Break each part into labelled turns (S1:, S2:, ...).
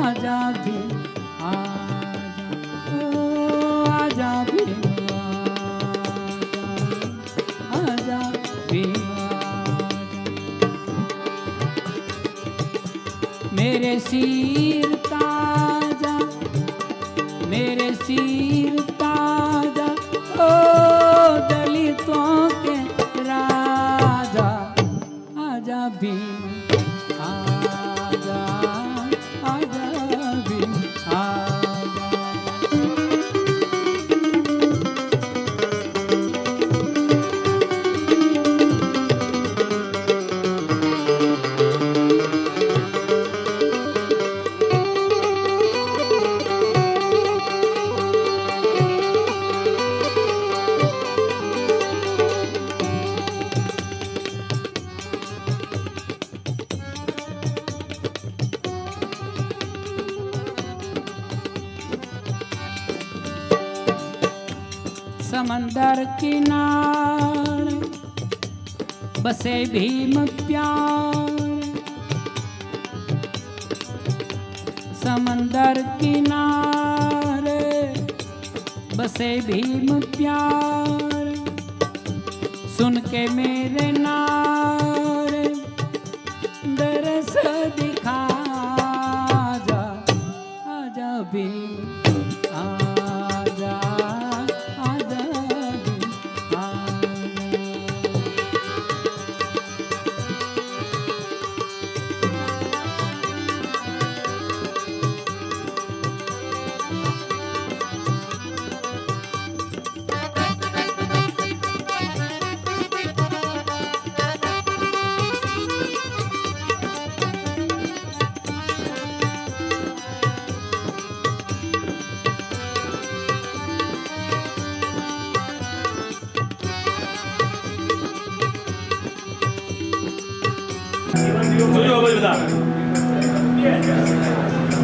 S1: आजा भीम आजा भीम आजा भीम मेरे सिर ताजा मेरे सिर ताजा ओ दलितों के राजा आजा भीम आजा आजा भीम आजा समंदर किनारे बसे भीम प्यारे समंदर किनारे बसे भीम प्यारे सुन के मेरे नारे दरस दिखा जा आजा भीम आजा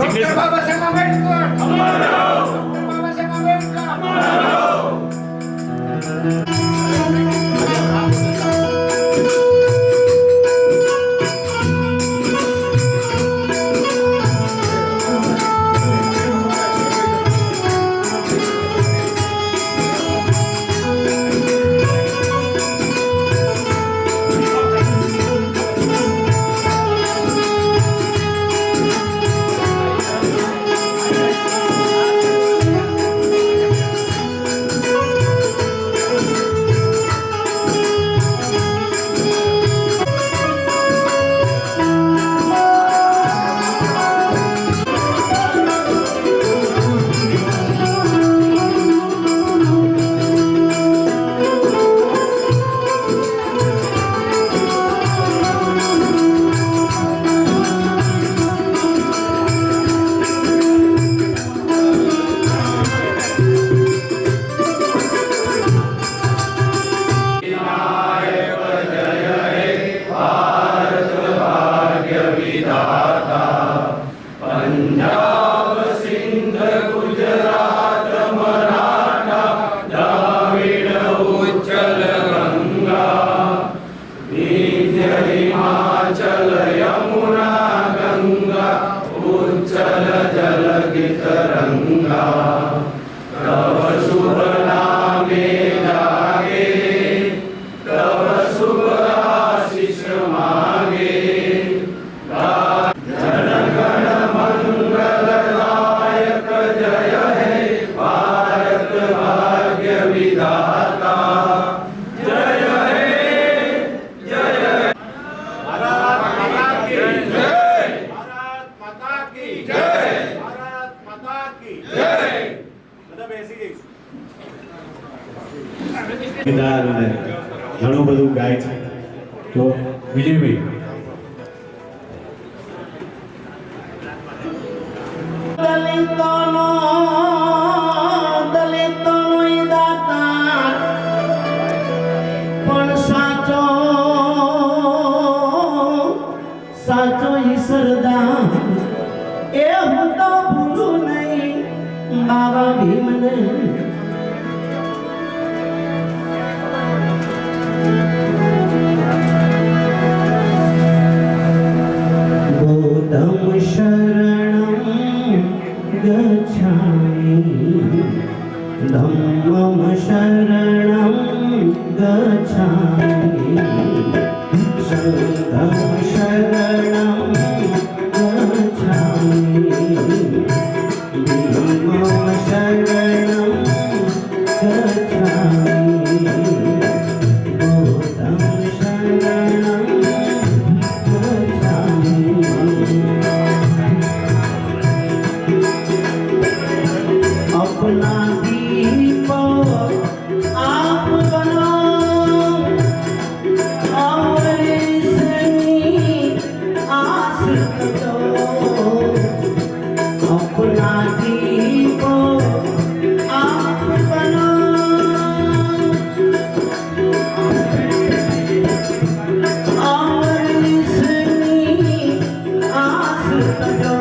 S2: डॉक्टर बाबासाहेब आंबेडकर डॉक्टर बाबासाहेब
S3: ઘણું બધું ગાય છે તો વિજયભાઈ
S4: સાચો ઈશ્વરદા એ હું તો ભૂલું નહીં બાબા ભીમને बुद्धं शरणं गच्छामि धम्मं शरणं गच्छामि संघं शरणं गच्छामि धम्मं शरणं गच्छामि बुद्धं शरणं गच्छामि। अपना दीप आप बनो और इसकी आस करो। अपना दीप आप बनो और इसकी आस करो।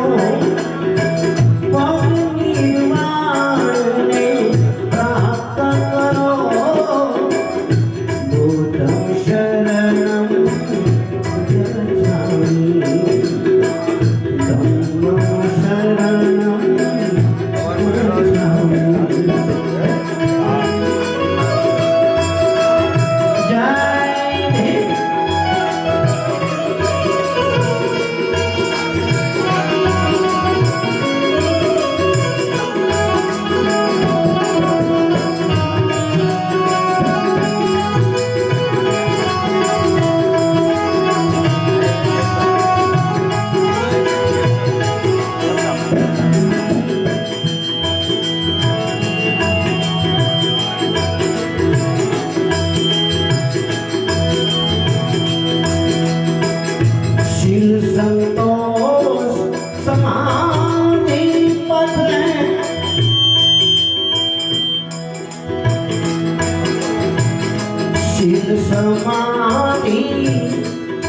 S4: समाधि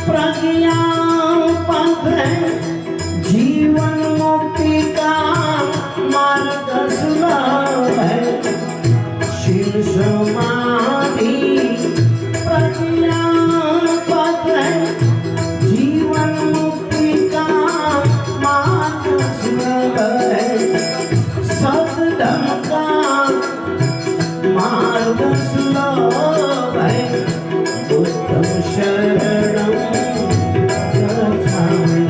S4: प्रज्ञा पथ जीवन मुक्ति का मार्ग सुलभ है। शिव समाधि प्रज्ञा पथ जीवन मुक्ति का मार्ग सुलभ है। सतधर्म का मार्ग सुलभ है। बुद्धं शरणं गच्छामि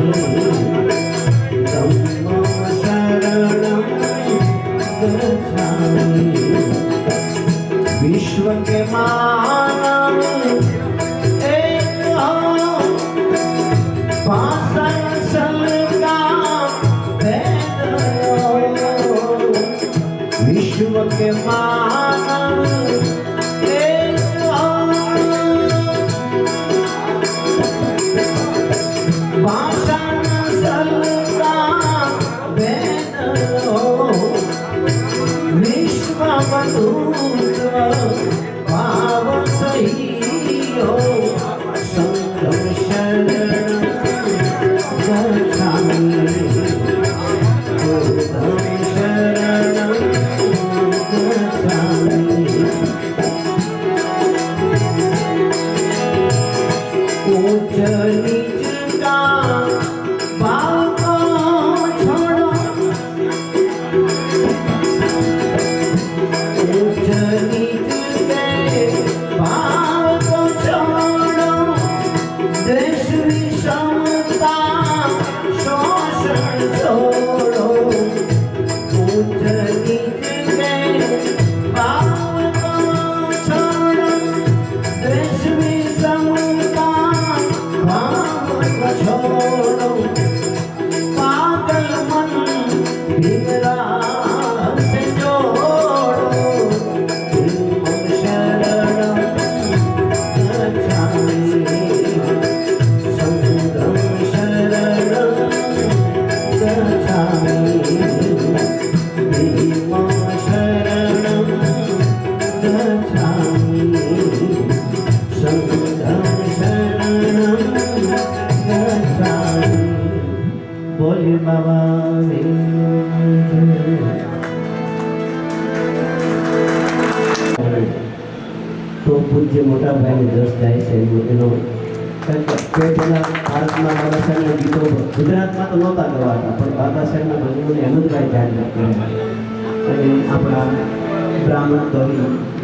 S4: धम्मं शरणं गच्छामि। विश्व के मानव एक हो भाषण सबका भेद हो। विश्व के मानव भाषण सबका भेद हो। विश्व बंधुत्व भाव सही हो। संगम शरणं गच्छामि बुद्धं शरणं गच्छामि। ऊंच नीच का भाव को छोड़ो। ऊंच नीच के भाव को छोड़ो। देश विषमता शोषण छोड़ो। ऊंच नीच के भाव को छोड़ो। देश विषमता भाव को छोड़ो। पागल मन बिगड़ा से जोड़ो। धम्मं शरणं गच्छामि संघं शरणं गच्छामि। धम्मं शरणं गच्छामि संघं शरणं गच्छामि। बोले बाबा તો પૂજ્ય મોટા ભાઈને જસ જાય છે એનો તે પહેલા ભારતમાં બાબા સાહેબના ગીતો ગુજરાતમાં તો નહોતા ગવાતા પણ બાબા સાહેબના ભજનોને એમ જ ગાઈ ધ્યાન રાખે અને આપણા બ્રાહ્મણ કવિ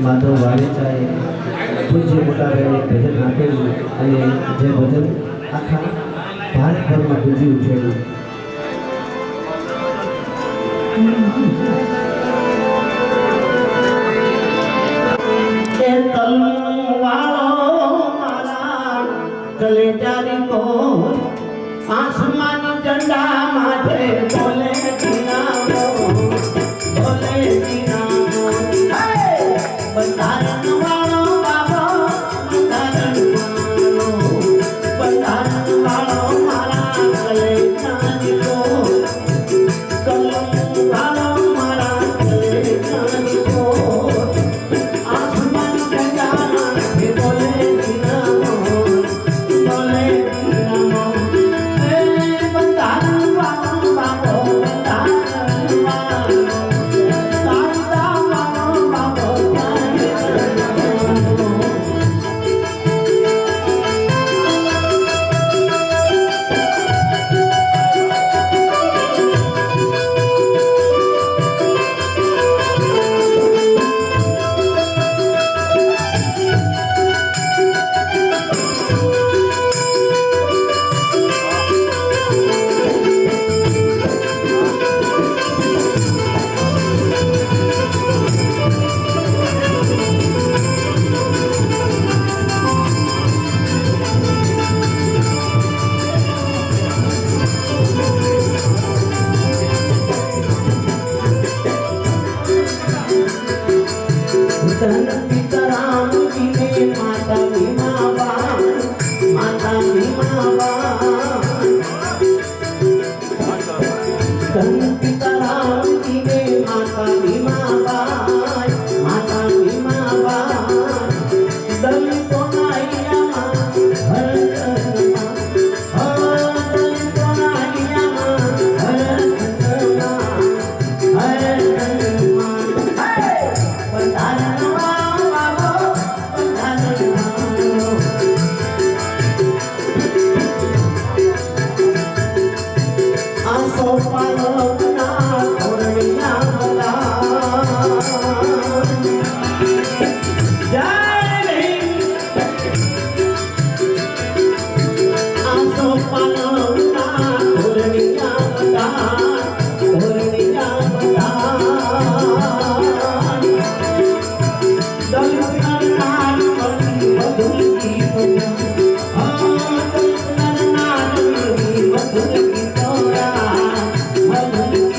S4: માધવ વાવેચાએ પૂજ્ય મોટાભાઈને ભજન આપેલું અને જે ભજન આખા ભારતભરમાં ગુંજી ઉઠેલું. એ તલવાળો મારા કલેજારી કોર આસમાની ઝંડા માથે બોલે દીનામો બોલે દીનામો બંધારણ વાળો બાબો બંધારણ વાળો મારા કલેજારી કોર કલમ વાળો મારા કલેજારી કોર આસમાન ગંગા હે બોલે દીનામો બોલે દીનામો એ બંધારણ વાળો બાબો બંધારણ વાળો કાયદા વાળો બાબો સીતારામ જીને માતા ભીમાબાન માતા ભીમાબાન સીતારામ જીને માતા ભીમાબાન માતા ભીમાબાન દલિતો નાઈયામાં હરકરમાં દલિતો નાઈયામાં હરકરમાં બંધારણ Hallelujah.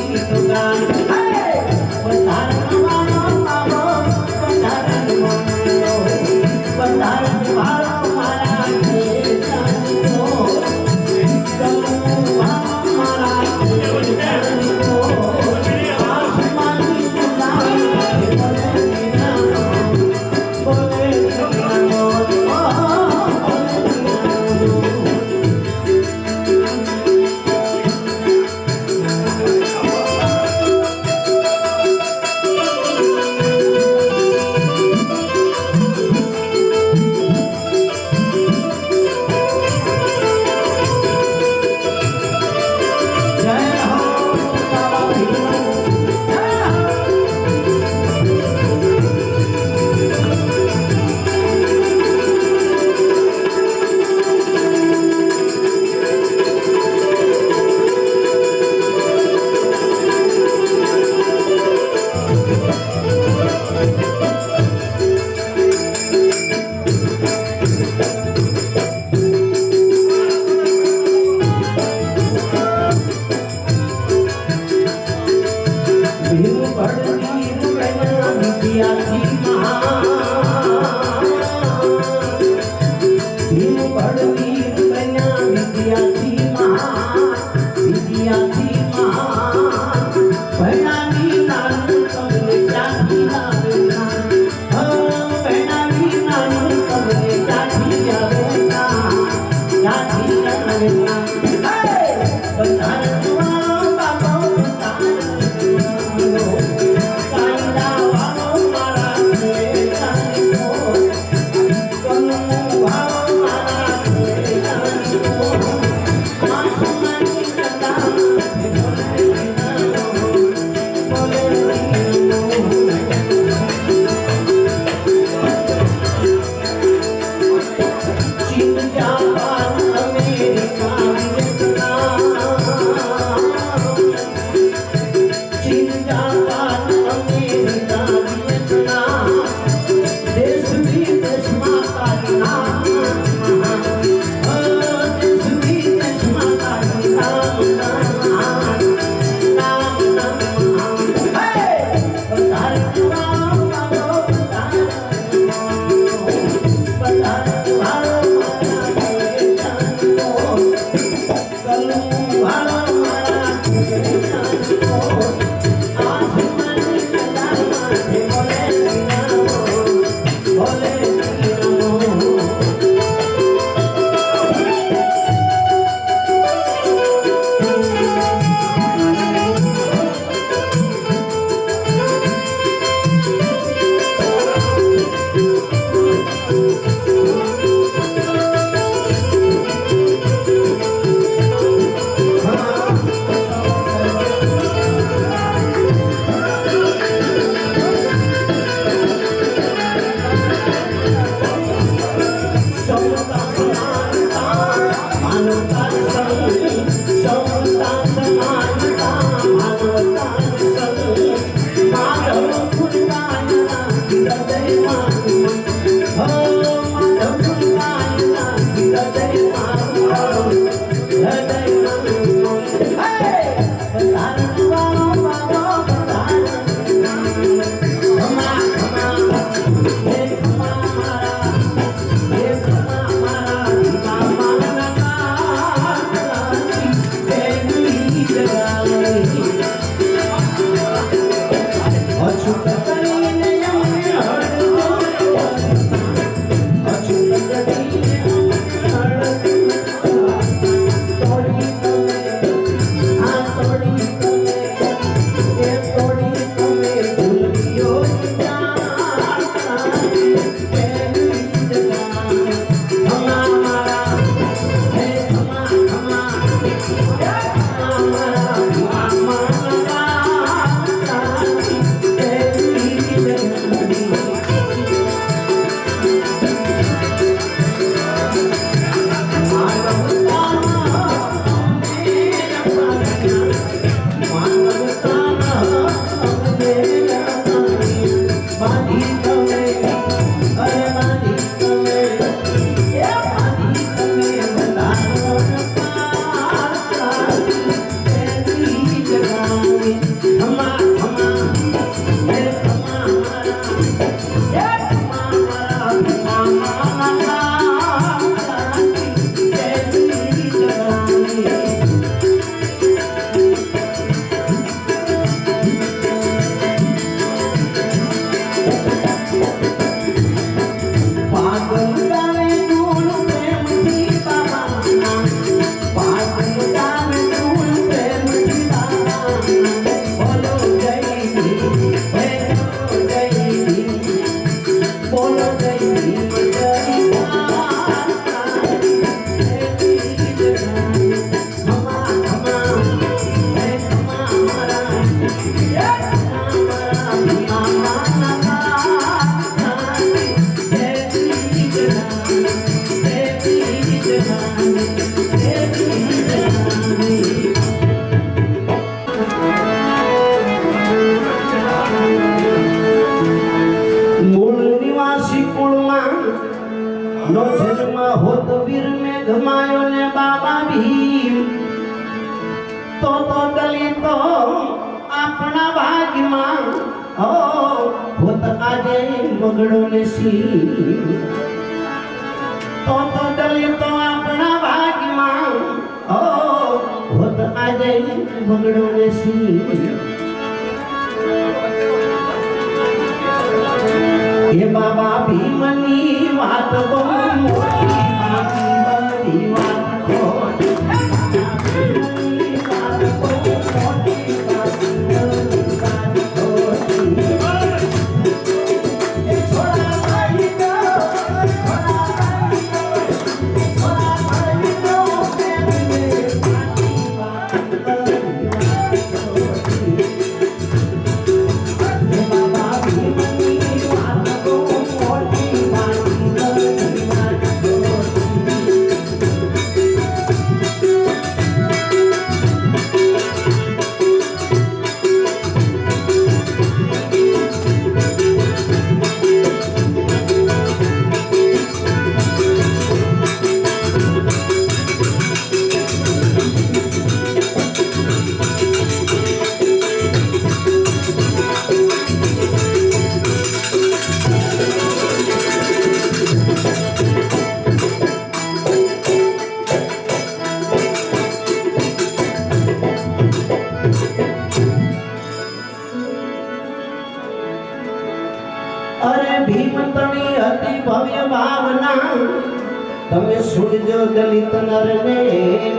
S4: ગમાયો ને બાબા ભીમ તો દલિતો આપણા ભાગ્યમાં હો હોત આજે બગડો ને સી તો દલિતો આપણા ભાગ્યમાં હો હોત આજે બગડો ને સી એ બાબા ભીમની વાત બહુ મોટી બધી વાત ખોટી ભીમની વાત બહુ મોટી બધી વાત ખોટી એ છોરા ભાઈ દો છોરા ભાઈ દો છોરા ભાઈ દો પ્રેમને પાટી વાત બધી વાત ખોટી એ બાબા ભીમની વાત બહુ મોટી પાટી બધી વાત ખોટી અરે ભીમ તણી અતિ ભવ્ય ભાવના તમે સુણજો દલિત નરને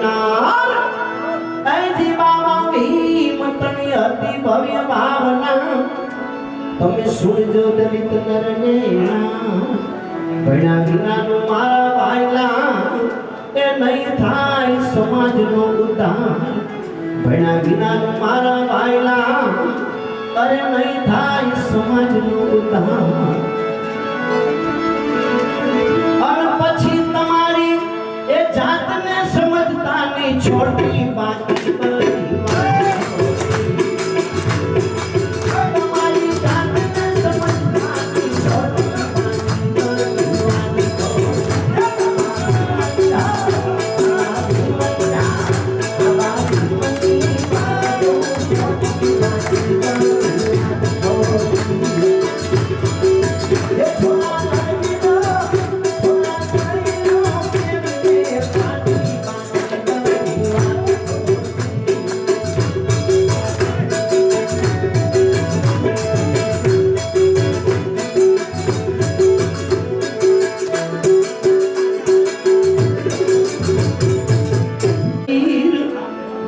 S4: નાર અહીંથી બાબા ભીમ તણી અતિ ભવ્ય ભાવના તમે સુણજો દલિત નરને નાર ભણ્યા વિનાનું મારા ભાઈલા એ નહીં થાય સમાજનો ઉદ્ધાર ભણ્યા વિનાનું મારા ભાઈલા અરે નહીં થાય સમાજનો ઉદ્ધાર અને પછી તમારી એ જાતને સમજતા ની છોટી બાકી બધી વાત ખોટી. તમારી જાતને સમજતા ની છોટી બાકી બધી વાત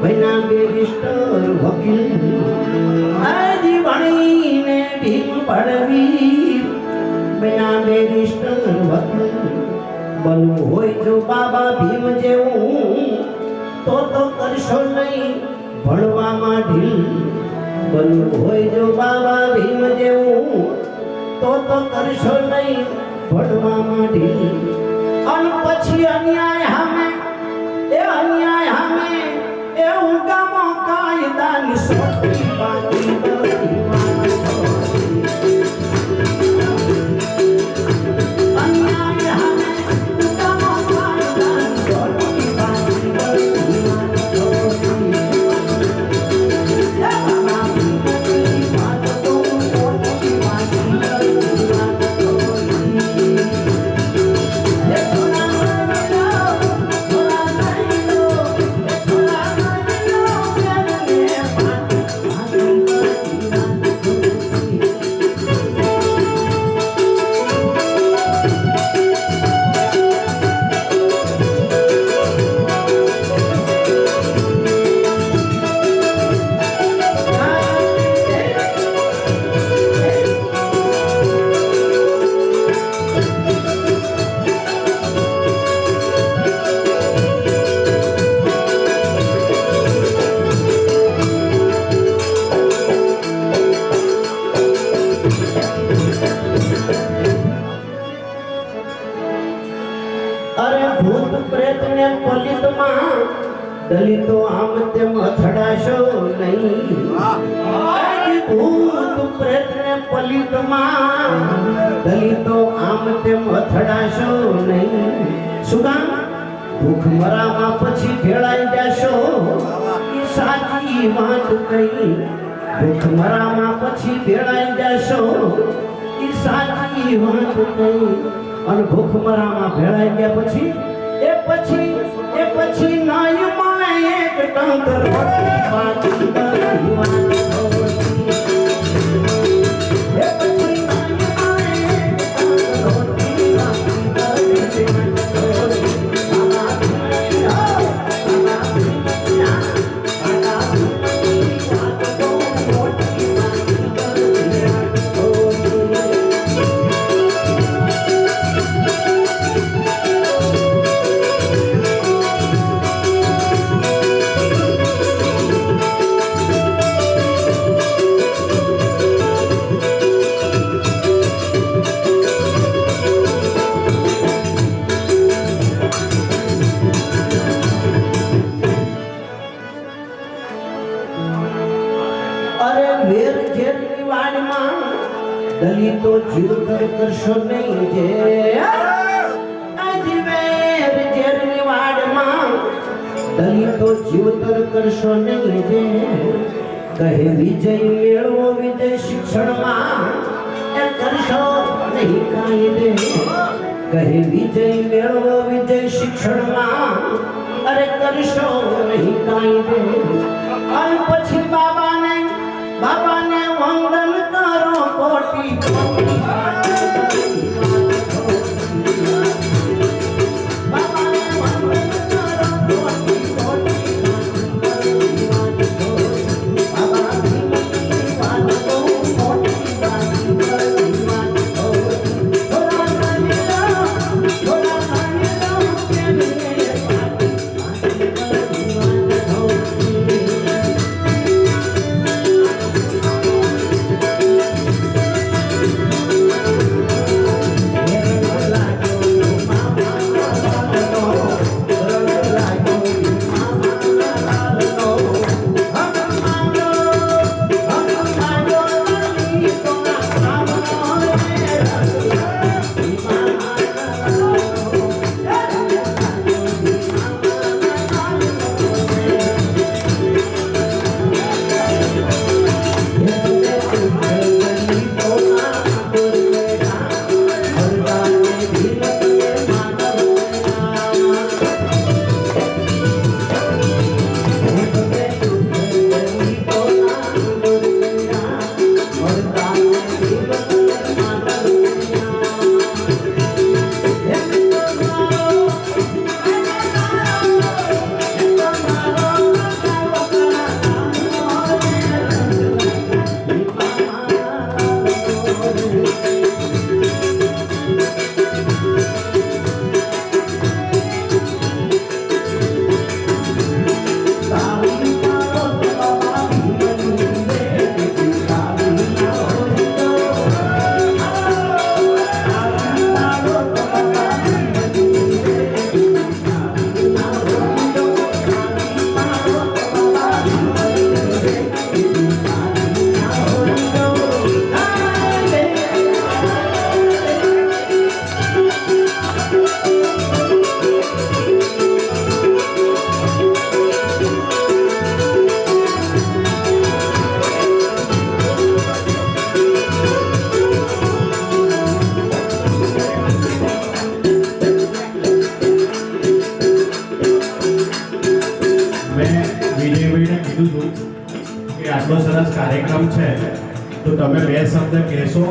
S4: બન્યા બેરિસ્ટર વકીલ આજી ભણીને ભીમ પડવીર બન્યા બેરિસ્ટર વકીલ બનવું હોય જો બાબા ભીમ જેવું તો કરશો નહીં ભણવામાં ઢીલ બનવું હોય જો બાબા ભીમ જેવું તો કરશો નહીં ભણવામાં ઢીલ અને પછી અન્યાય સામે એ અન્યાય સામે એ ઊંઘામો કાયદાની સોટી બાકી બધી વાત ખોટી. અન્યાય સામે ઊંઘામો કાયદાની સોટી બાકી બધી વાત ખોટી. એ બાબા ભીમની વાત બહુ મોટી બાકી બધી વાત ખોટી. એ છોરા ભાઈ દો છોરા ભાઈ દો એ છોરા ભાઈ દો પ્રેમને પાટી બાકી બધી વાત ખોટી. અરે ભૂત પ્રેત ને પલિતમાં દલિતો આમ તેમ અથડાશો નહીં. ભૂત પ્રેત ને પલિતમાં દલિતો આમ તેમ અથડાશો નહીં. શું કામ ભૂખમરામાં પછી ભેળાઈ જશો એ સાચી વાત કઈ ભૂખમરામાં પછી ભેળાઈ જશો એ સાચી વાત કઈ અને ભૂખમરામાં ભેળાઈ ગયા પછી એ પછી નાય મળે એક ટંકર રોટી બાકી બધી વાત હોતી. એ પછી નાય મળે એક ટંકર રોટી બાકી બધી વાત હોતી. દલિતો જીવતર કરશો નહીં જે વેર ઝેરની વાડમાં દલિતો જીવતર કરશો નહીં જે કહે વિજય મેળવો વિજય શિક્ષણમાં એ કરશો નહીં કાયદે કહે વિજય મેળવો વિજય શિક્ષણમાં અરે કરશો નહીં કાયદે અને પછી બાબાને વંદન કરો કોટી કોટી બાબાને વંદન કરો કોટી કોટી બાબાની વાત તો મોટી વાત
S3: આટલો સરસ કાર્યક્રમ છે તો તમે બે શબ્દ કહેશો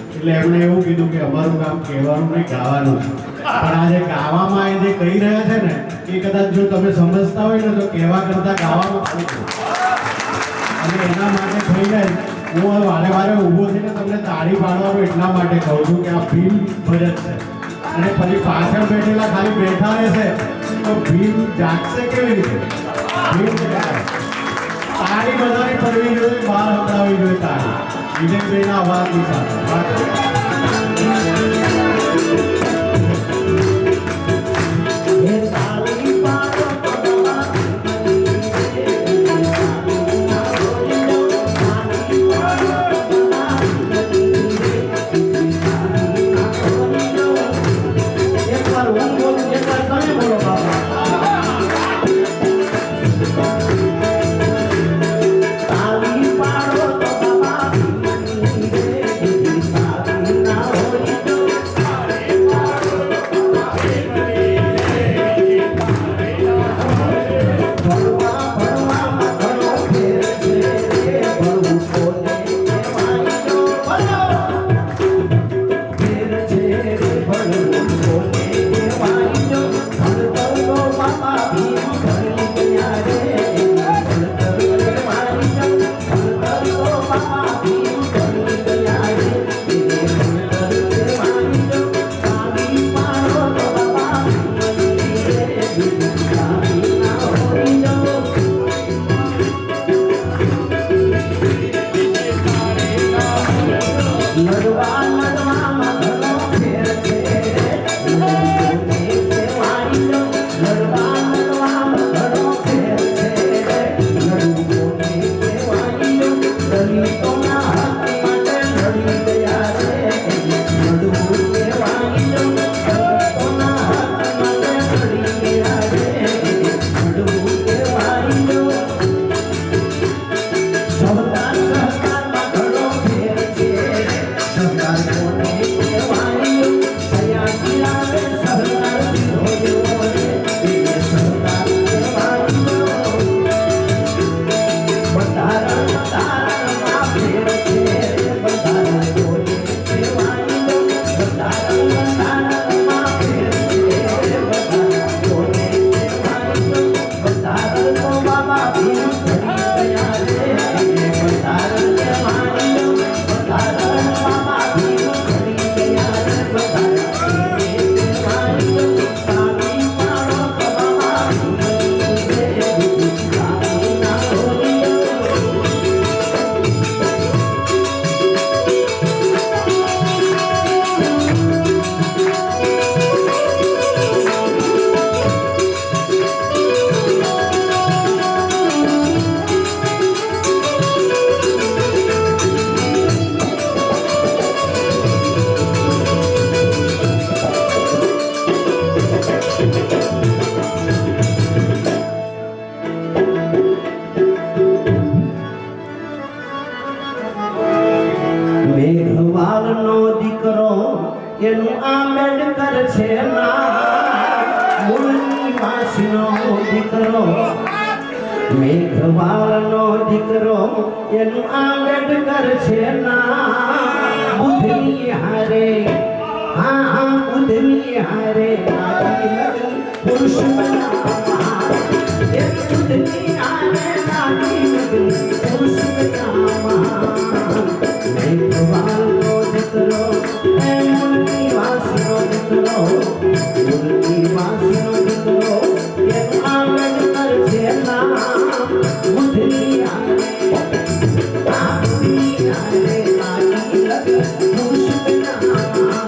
S3: એટલે એમણે એવું કીધું કે અમારું કામ કહેવાનું નહીં ગાવાનું છે પણ આજે ગાવામાં એ જે કહી રહ્યા છે ને એ કદાચ જો તમે સમજતા હોય ને તો કહેવા કરતા ગાવાનું ખોટું અને એના માટે થઈને હું વારે વારે ઊભો થઈને તમને તાળી પાડવાનું એટલા માટે કહું છું કે આ ભીમ ભજન છે અને પછી પાછળ બેઠેલા ખાલી બેઠા રહેશે તો ભીમ જાગશે કેવી રીતે ભીમ તાળી બધાની પડવી જોઈએ બહાર હકડાવી જોઈએ તાળી વિજયભાઈના અવાજની સાથે
S4: એક વાર હું બોલું એક વાર તમે બોલો બાબા છે ના મૂળની વાસનો દીકરો મેઘવાળનો દીકરો એનું આંબેડકર છે ના બુધની હારે હા બુધની હારે પુરુષ બનાવા એ બુધની હારે પુરુષ બનાવા મેઘવાળનો દીકરો એ મૂળની વાસનો દીકરો મૂળની વાસનો દીકરો એનું આંબેડકર છે ના બુધની હારે બુધની હારે લાગી લગ પુરુષ બનાવા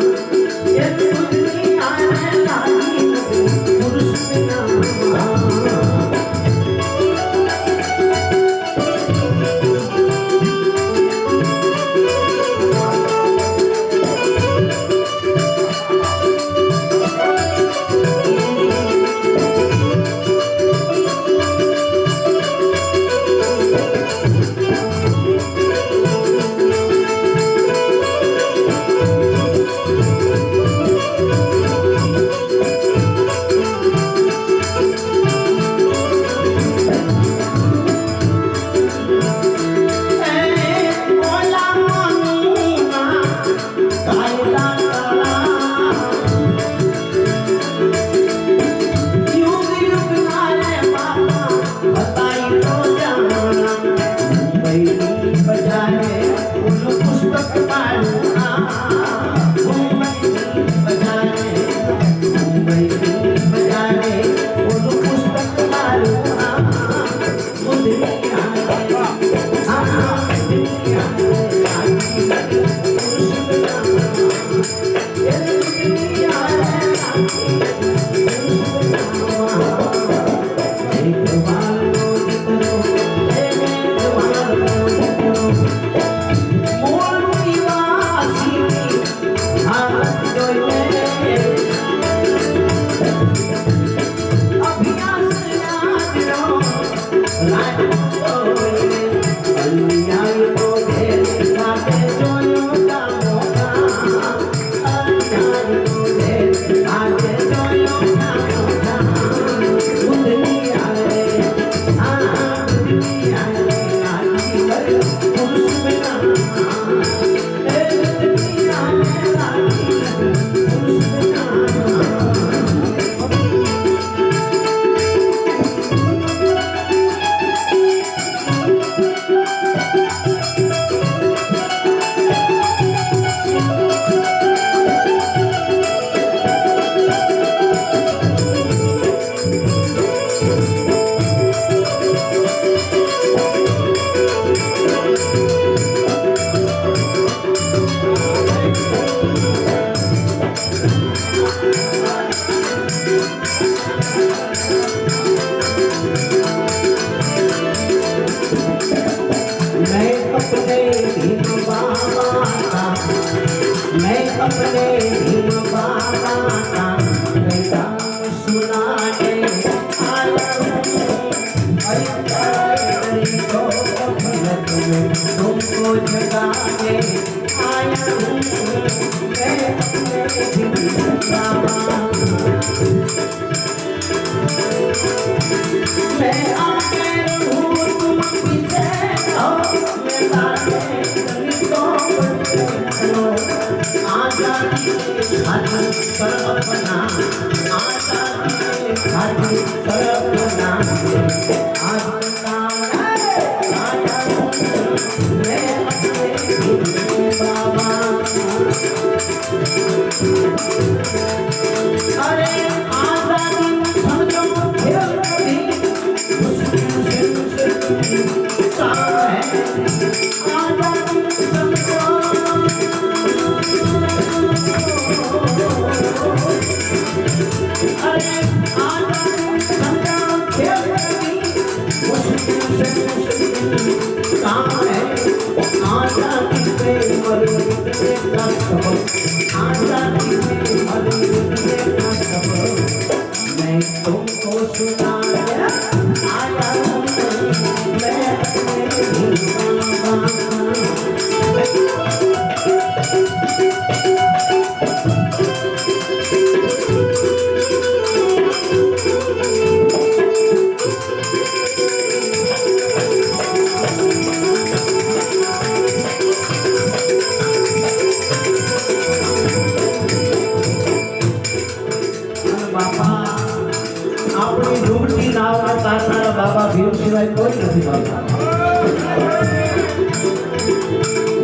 S4: એ બુધની હારે લાગી લગ પુરુષ બનાવા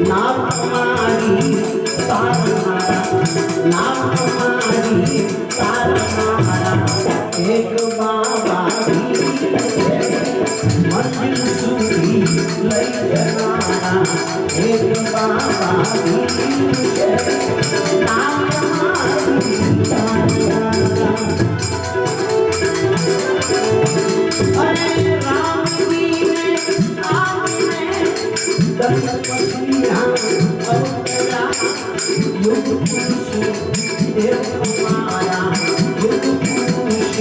S4: નામ અમારી તારા નામ અમારી તારા એક બાબા મંદિર સુધી લઈ જનારા એક બાબા નામ અમારી તારા અરે રામજી ને આમને દશપતિના અવતારા યુગ પુરુષ દેવ અમારા યુગ પુરુષ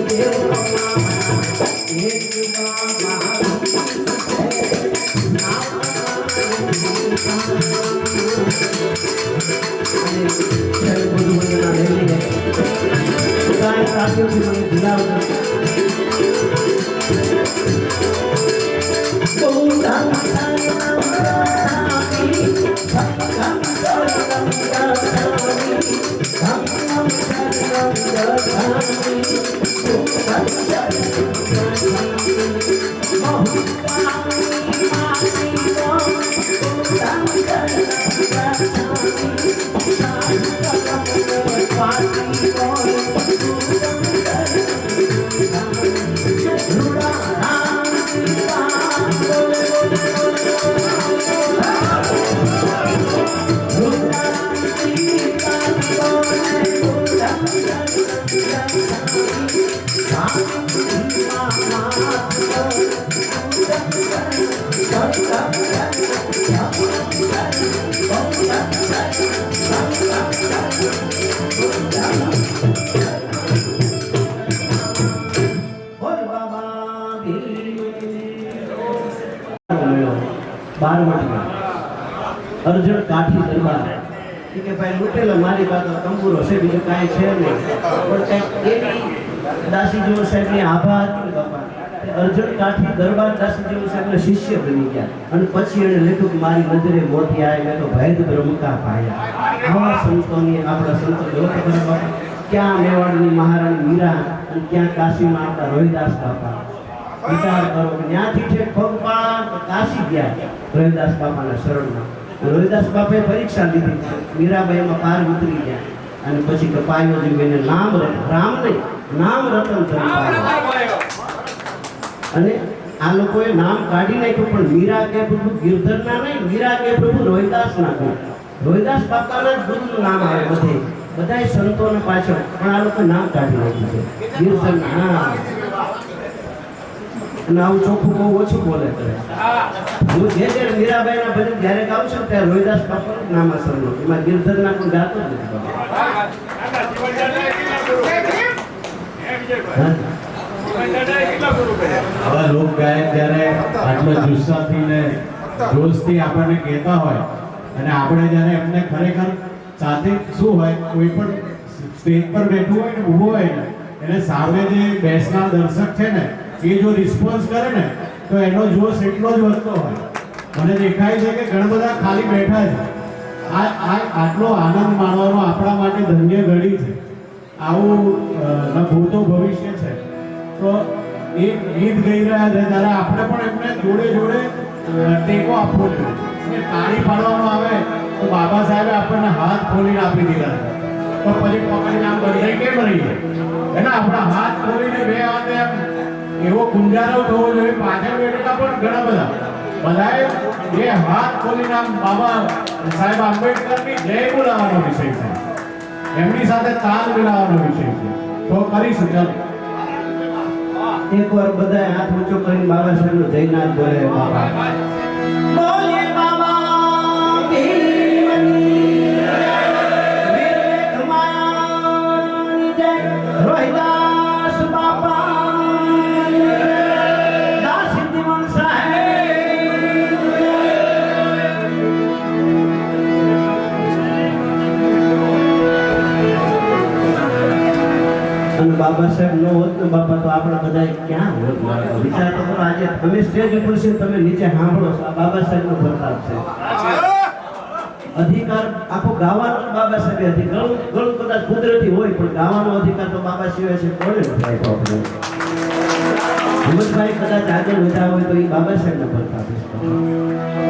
S4: દેવ અમારા એક બાબા અર્જુન કાઠી દરબાર કે ભાઈ લૂટેલો મારી પાસે તંબુરો છે બીજું કાંઈ છે નહીં પણ કંઈક એવી દાસી જેવો સાહેબની આભા હતી બાપા અર્જુન કાઠી દરબાર દાસી જેવો સાહેબના શિષ્ય બની ગયા અને પછી એને લખ્યું કે મારી નજરે મોતી આવે મેં તો ભેદ બ્રહ્મકા પાયા આવા સંતોની આપણા સંતો જોવા ખબર બાપા ક્યાં મેવાડની મહારાણી મીરા અને ક્યાં કાશીમાં આપણા રોહિદાસ બાપા વિચાર કરો કે ત્યાંથી છે પગપાળા કાશી ગયા રોહિદાસ બાપાના શરણમાં રોહિદાસ બાપાએ પરીક્ષા લીધી મીરાબાઈમાં પાર ઉતરી ગયા અને પછી કપાયો જીવીને નામ રામ નહીં નામ રતન પાયો અને આ લોકોએ નામ કાઢી નાખ્યું પણ મીરા કે પ્રભુ ગિરધરના નહીં મીરા કે પ્રભુ રોહિદાસના કહ્યું રોહિદાસ બાપાના જ ગુરુનું નામ આવે બધે બધાય સંતોને પાછળ પણ આ લોકો નામ કાઢી નાખ્યું છે ગિરધરના હા અને આવું ચોખ્ખું બહુ ઓછું બોલે કરે હું જે મીરાબાઈના ભજન જ્યારે ગાઉં છું ત્યારે રોહિદાસ બાપાનું નામ અસરનું એમાં ગિરધરના પણ ગાતો જ નથી
S3: આવા લોક ગાયક જ્યારે આટલો જુસ્સાથી ને જોશથી આપણને કહેતા હોય અને આપણે જ્યારે એમને ખરેખર સાથે શું હોય કોઈ પણ સ્ટેજ પર બેઠું હોય ને ઊભો હોય ને એને સામે જે બેસનાર દર્શક છે ને એ જો રિસ્પોન્સ કરે ને તો એનો જોશ એટલો જ વધતો હોય મને દેખાય છે કે ઘણા બધા ખાલી બેઠા છે આટલો આનંદ માણવાનો આપણા માટે ધન્ય ઘડી છે આવું ભૂતો ભવિષ્ય છે તો એ ગીત ગઈ રહ્યા છે ત્યારે આપણે પણ એમને જોડે જોડે ટેકો આપવો જોઈએ અને તાળી પાડવાનો આવે તો બાબા સાહેબે આપણને હાથ ખોલીને આપી દીધા તો પછી પકડીને આમ બંધાઈ કેમ રહી જાય એના આપણા હાથ ખોલીને બે હાથે એમ એવો ગુંજારો થવો જોઈએ પાછળ બેઠેલા પણ ઘણા બધાએ જે હાથ ખોલીને આમ બાબા સાહેબ આંબેડકરની જય બોલાવવાનો વિષય છે એમની સાથે તાલ મિલાવવાનો વિષય છે તો કરીશું ચાલો
S4: એકવાર બધાએ હાથ ઊંચો કરીને બાબા સાહેબનો જયનાથ બોલે બાબા બોલે બાબા ભીમની વીર કમાની જય રોહિદાસ બાપા દાસ દીવાન સાહેબ અને બાબા સાહેબ નો હોત ને બાપા તો આપણા બધા ક્યાં હોત વિચાર તો કરો આજે તમે સ્ટેજ ઉપર છે તમે નીચે સાંભળો છો આ બાબા સાહેબ નો પ્રતાપ છે અધિકાર આખો ગાવાનો બાબા સાહેબે અધિકાર ઘણું કદાચ કુદરતી હોય પણ ગાવાનો અધિકાર તો બાબા સિવાય છે કોને નથી આપ્યો આપણે અમરભાઈ કદાચ આગળ વધ્યા હોય તો એ બાબા સાહેબના પર આપીશ.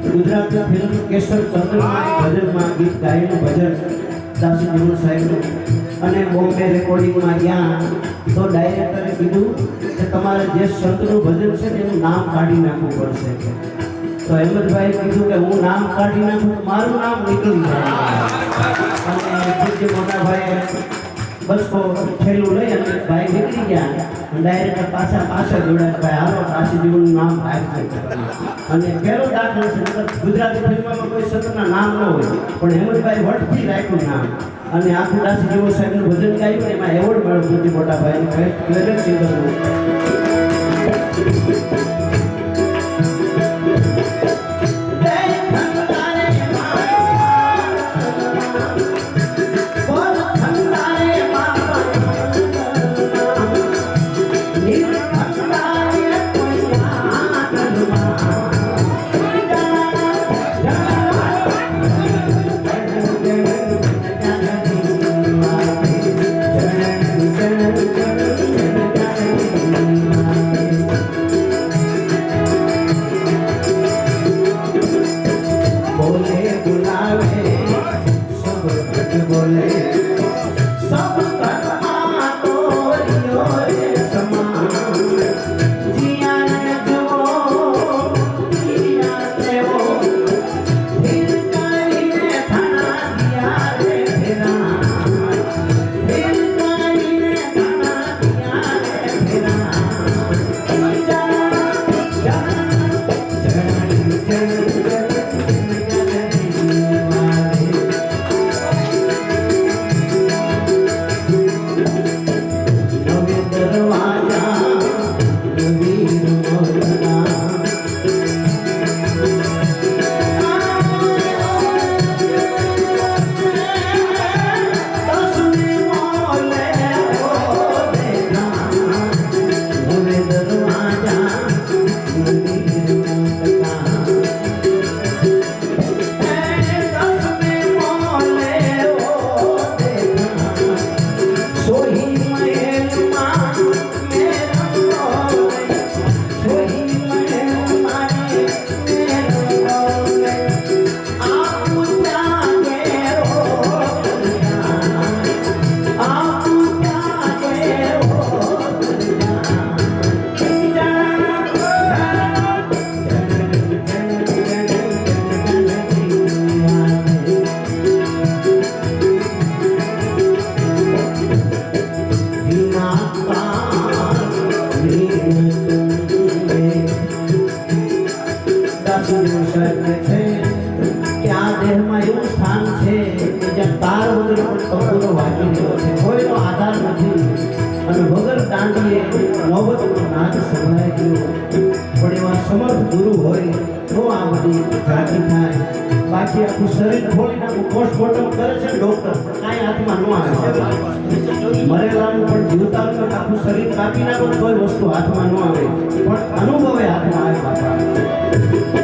S4: ગુજરાતના ફિલ્મ કેશર ચંદ્રમાં ભજનમાં ગીત ગાયેલું ભજન દાસી નિમણ સાહેબનું અને બોમ્બે રેકોર્ડિંગમાં ગયા તો ડાયરેક્ટરે કીધું કે તમારે જે સંતનું ભજન છે ને એનું નામ કાઢી નાખવું પડશે. તો અહેમદભાઈ કીધું કે હું નામ કાઢી નાખું તો મારું નામ નીકળી જાય. અને પૂજ્ય મોટાભાઈએ બસ તો છેલ્લું લઈ અને ભાઈ નીકળી ગયા અને ડાયરેક્ટ પાછળ જોડાયા ભાઈ હાલો રાશિ જીવનનું નામ રાખજો અને પહેલો દાખલો છે નકર ગુજરાતી ફિલ્મમાં કોઈ સતના નામ ન હોય પણ હેમંતભાઈ વટથી રાખ્યું નામ અને આખું રાશિ જીવન સાહેબનું ભજન ગાયું ને એમાં એવોર્ડ મળ્યો સૌથી મોટા ભાઈ બેસ્ટ ક્લેરિક સિંગરનો બાકી આખું શરીર ખોલી નાખું પોસ્ટમોર્ટમ કરે છે ડોક્ટર કાંઈ હાથમાં ન આવે મરેલાનું પણ જીવતાનું આખું શરીર કાપી નાખો કોઈ વસ્તુ હાથમાં ન આવે પણ અનુભવે હાથમાં આવે બાપા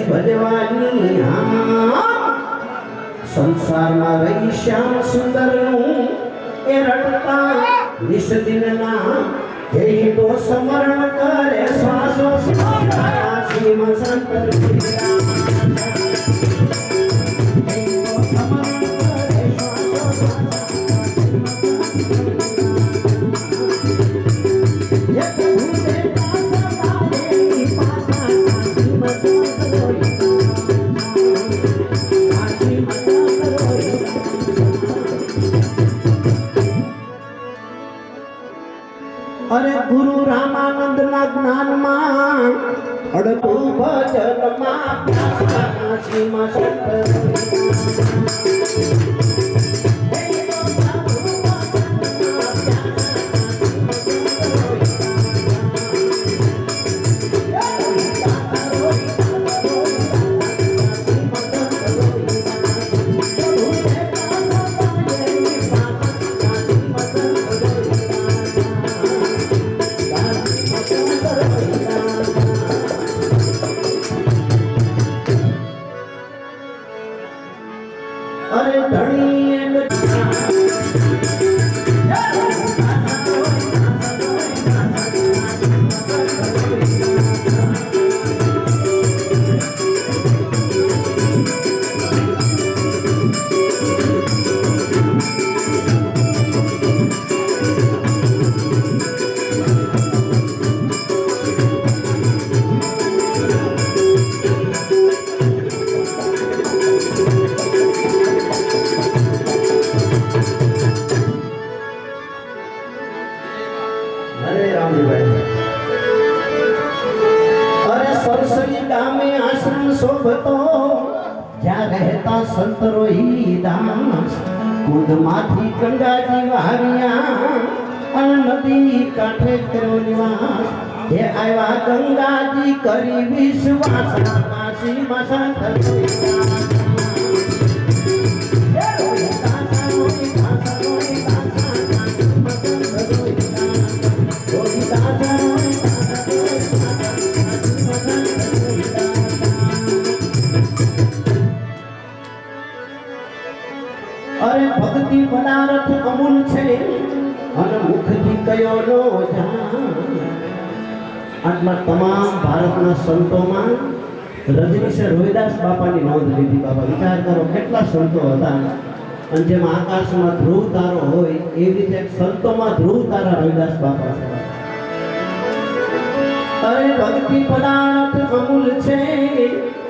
S4: ભજવાની હા સંસારમાં રહી શ્યામ સુંદરનું એ રટતા નિષ્દિનના હે તો સ્મરણ કરે શ્વાસો શ્રીમ સંત અરે ગુરુ રામાનંદ ના જ્ઞાનમાં અડતું ભજનમાં શ્રીમાં અરે ધણી શોભતો જ્યાં રહેતા સંત રોહી દાસ કુંડમાંથી ગંગાજી વારિયા અને નદી કાંઠે કર્યો નિવાસ હે આવ્યા ગંગાજી કરી વિશ્વાસ કાશીમાં સંત અરે ભક્તિ પદાર્થ અમૂલ છે અને મુખથી કયો નો આટલા તમામ ભારતના સંતોમાં રજનીશે રોહિદાસ બાપાની નોંધ લીધી. બાપા વિચાર કરો કેટલા સંતો હતા અને જેમ આકાશમાં ધ્રુવ તારો હોય એવી રીતે સંતોમાં ધ્રુવ તારા રોહિદાસ બાપા છે. અરે ભક્તિ પદાર્થ અમૂલ છે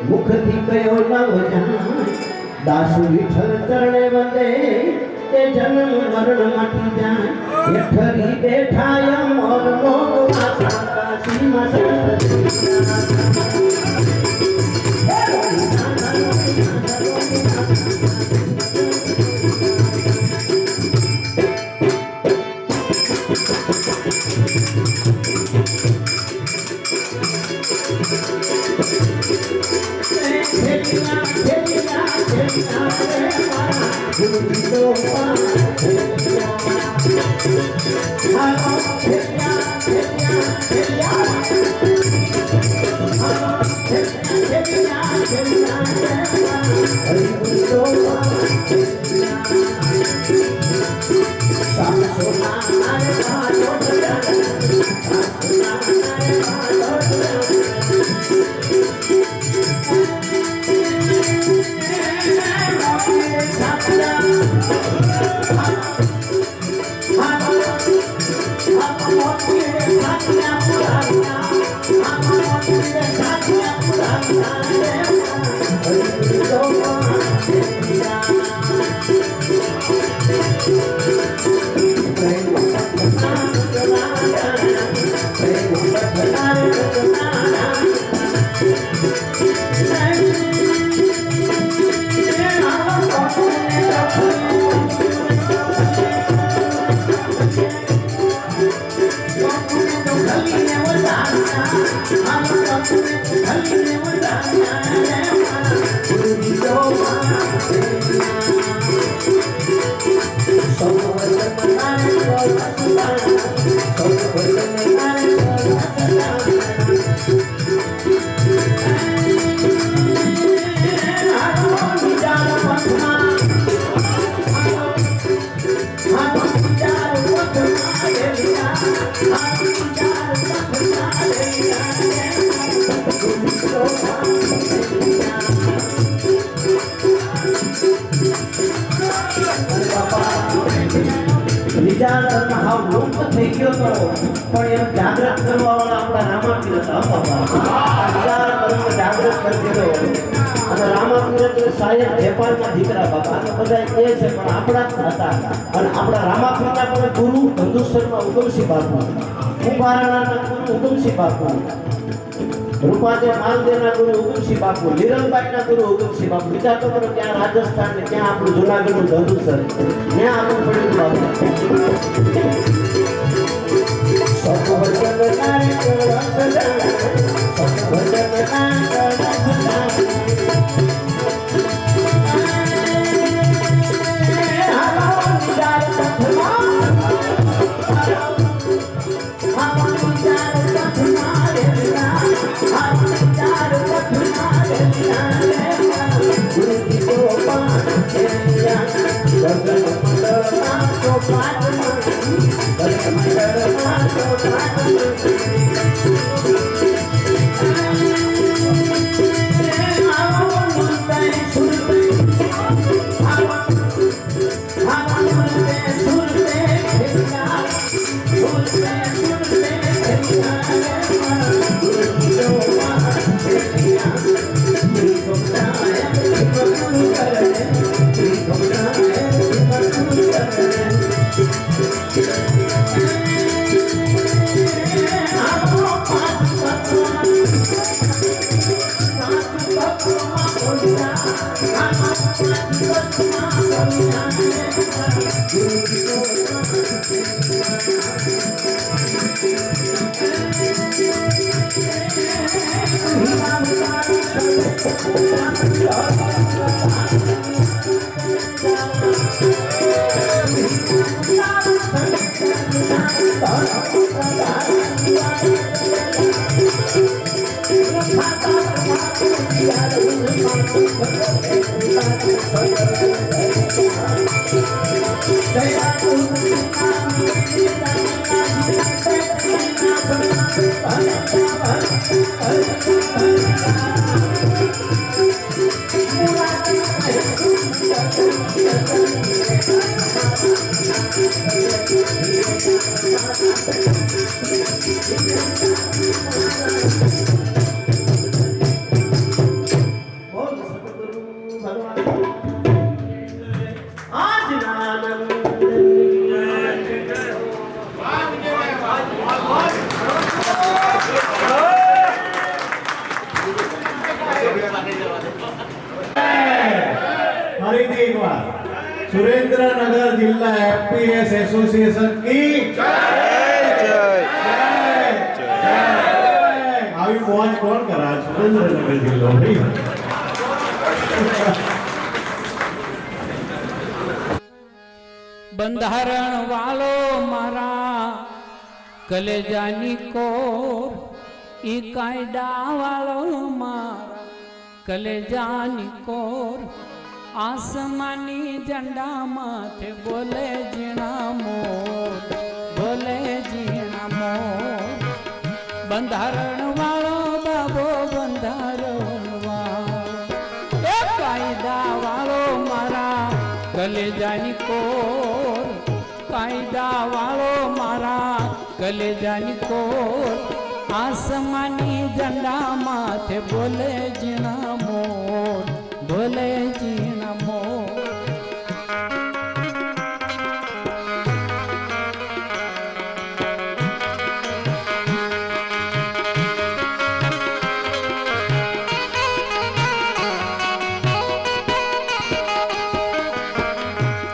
S4: મુખથી કયો ન દાસ વિઠ્ઠલ ચરણે વંદે તે જન્મ મરણ મટી જાય હેઠરી બેઠાય મોર મોગવા કાશીમાં I'm વિચાર કરતા હાવ લુપ્ત થઈ ગયો તો પણ એમ જાગૃત કરવા વાળા આપણા રામાપીર હતા વિચાર કરવા જાગૃત કરી દીધો અને રામાપીર એટલે સાહેબ જેપાલના દીકરા બાપા અને બધા એ છે પણ આપણા જ હતા અને આપણા રામાપીરના પણ ગુરુ બંધુસરમાં ઉગમસિંહ બાપુ કુંભારાના ગુરુ ઉગમસિંહ બાપુ રૂપાદેવ માલદેવના ગુરુ ઉગમસિંહ બાપુ નિરલબાઈના ગુરુ ઉગમસિંહ બાપુ વિચાર તો કરો ત્યાં રાજસ્થાન ને ત્યાં આપણું જુનાગઢનું ધનુસર ત્યાં આપણું પડ્યું બાપુ સત્વચન
S3: ફરીથી એકવાર સુરેન્દ્રનગર જિલ્લા એફપીએસ એસોસિએશન કી જય જય જય આવી પહોંચ કોણ કરા સુરેન્દ્રનગર જિલ્લો
S1: બંધારણ વાળો મારા કલેજાની કોર ઈ કાયદા વાળો મારા કલેજાની કોર આસમાની ઝંડા માથે બોલે ઝીણા મોર બોલે ઝીણા મોર બંધારણ વાળો બાબો બંધારણ વાળો એ કાયદા વાળો મારા કલેજાની કોર કાયદા વાળો મારા કલેજાની કોર આસમાની ઝંડા માથે બોલે ઝીણા મોર બોલે ઝીણા મોર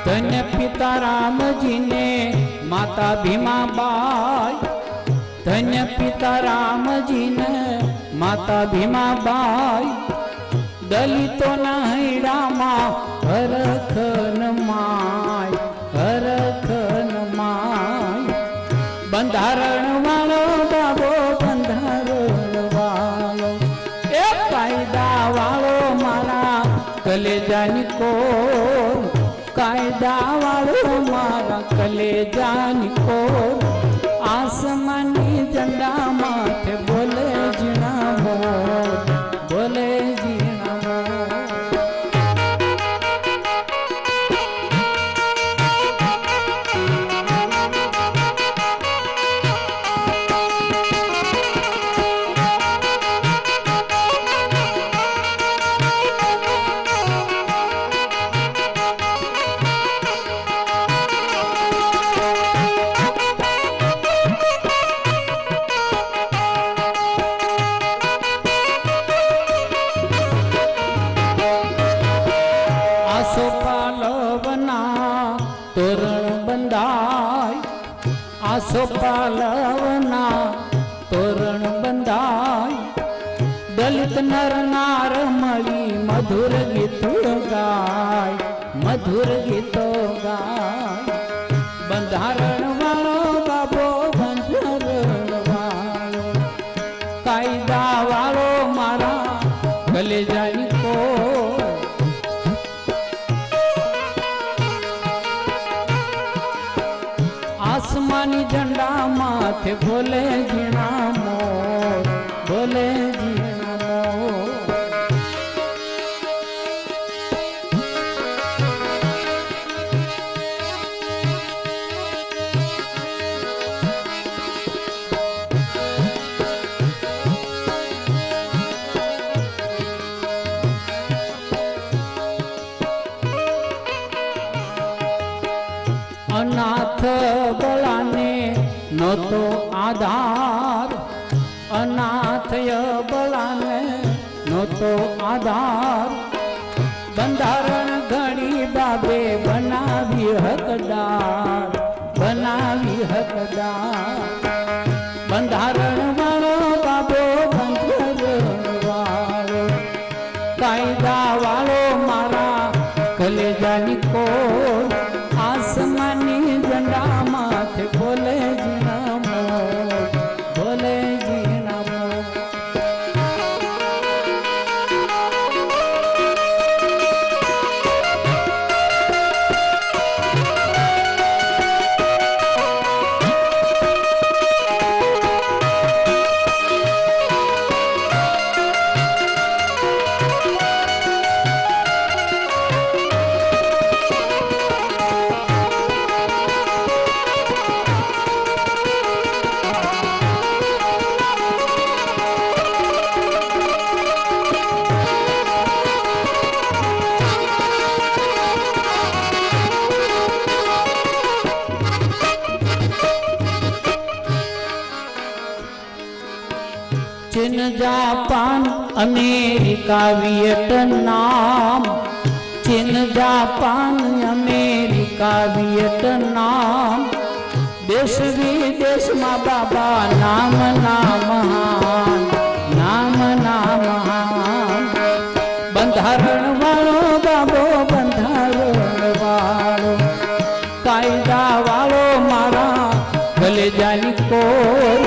S1: ધન્ય પિતા રામજીને માતા ભીમાબાઈ ધન્ય પિતા રામજીને માતા ભીમાબાઈ દલિતોના હૈડામાં હરખન માય બંધારણ વાળો બાબો બંધારણ વાળો એ કાયદા વાળો મારા કલેજાની કોર કાયદા વાળો મારા કલેજાની કોર આસમાની ઝંડા માથે બોલે ઝીણા મોર બોલે આસોપાલવના તોરણ બંધાય દલિત નર નાર મળી મધુર ગીતો ગાય મધુર ગીતો ગાય બંધારણ વાળો બાબો બંધારણ વાળો કાયદા વાળો મારા કલેજાની કોર આસમાની ઝંડા માથે બોલે ઝીણા મોર બોલે ઝીણા મોર અનાથ બળાને નહોતો આધાર અનાથય બળાને નહોતો આધાર બંધારણ ઘણી બાબે બનાવી હકદાર બંધારણ વાળો બાબો બંધારણ વાળો કાયદા વાળો મારા કલેજાની કોર આસમાની ઝંડા માથે બોલે ઝીણા મોર બોલે ઝીણા મોર ચીન જાપાન અમેરિકા વિયેટનામ ચીન જાપાન અમેરિકા વિયેટનામ દેશ વિદેશમાં બાબા નામ મહાન બંધારણ વાળો બાબો બંધારણ વાળો કાયદા વાળો મારા કલેજાની કોર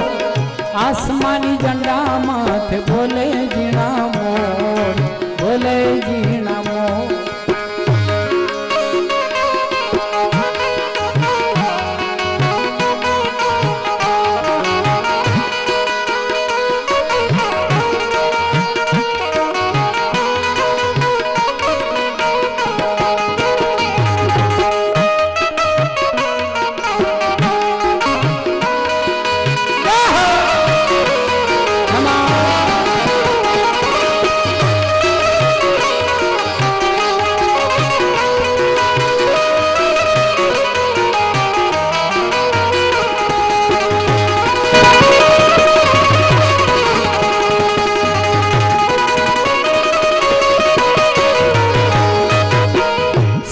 S1: આસમાની ઝંડા માથે બોલે ઝીણા મોર બોલે ઝીણા મોર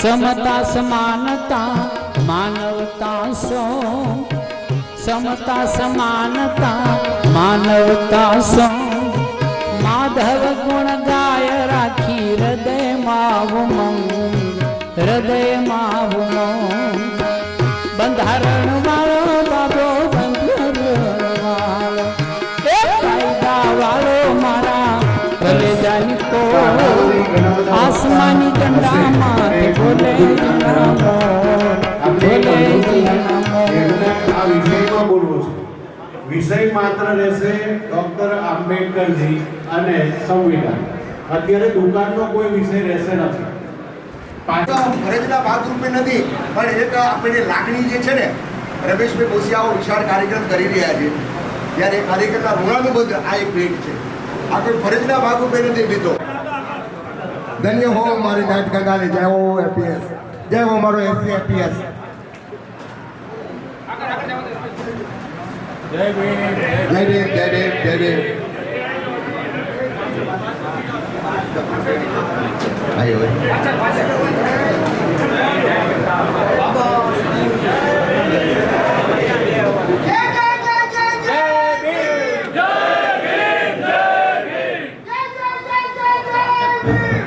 S1: समता समानता मानवता सो समता समानता मानवता सो माधव गुण गाय राखी हृदय माव બંધારણ વાળો બાબો બંધારણ વાળો કાયદા વાળો મારા કલેજાની કોર આસમાની ઝંડા માથે બોલે ઝીણા મોર બોલે ઝીણા મોર
S3: આ વિષયમાં બોલવું છે વિષય માત્ર રહેશે ડોક્ટર આંબેડકરજી અને સંવિધાન અત્યારે દુકાનનો કોઈ વિષય રહેશે નથી
S2: ફરજના ભાગરૂપે નથી પણ એક આપણી લાગણી જે છે ને રમેશભાઈ બોસિયાઓ વિશાળ કાર્યક્રમ કરી રહ્યા છે ત્યારે એ કાર્યક્રમના ઋણાનુબંધ આ એક ભેટ છે આ કોઈ ફરજના ભાગરૂપે નથી લીધો ધન્ય હો મારી નાટ ગંગાને જય હો એપીએસ જય હો મારો એસસી એપીએસ જય દેવ જય દેવ જય દેવ આયો બાબા
S3: છે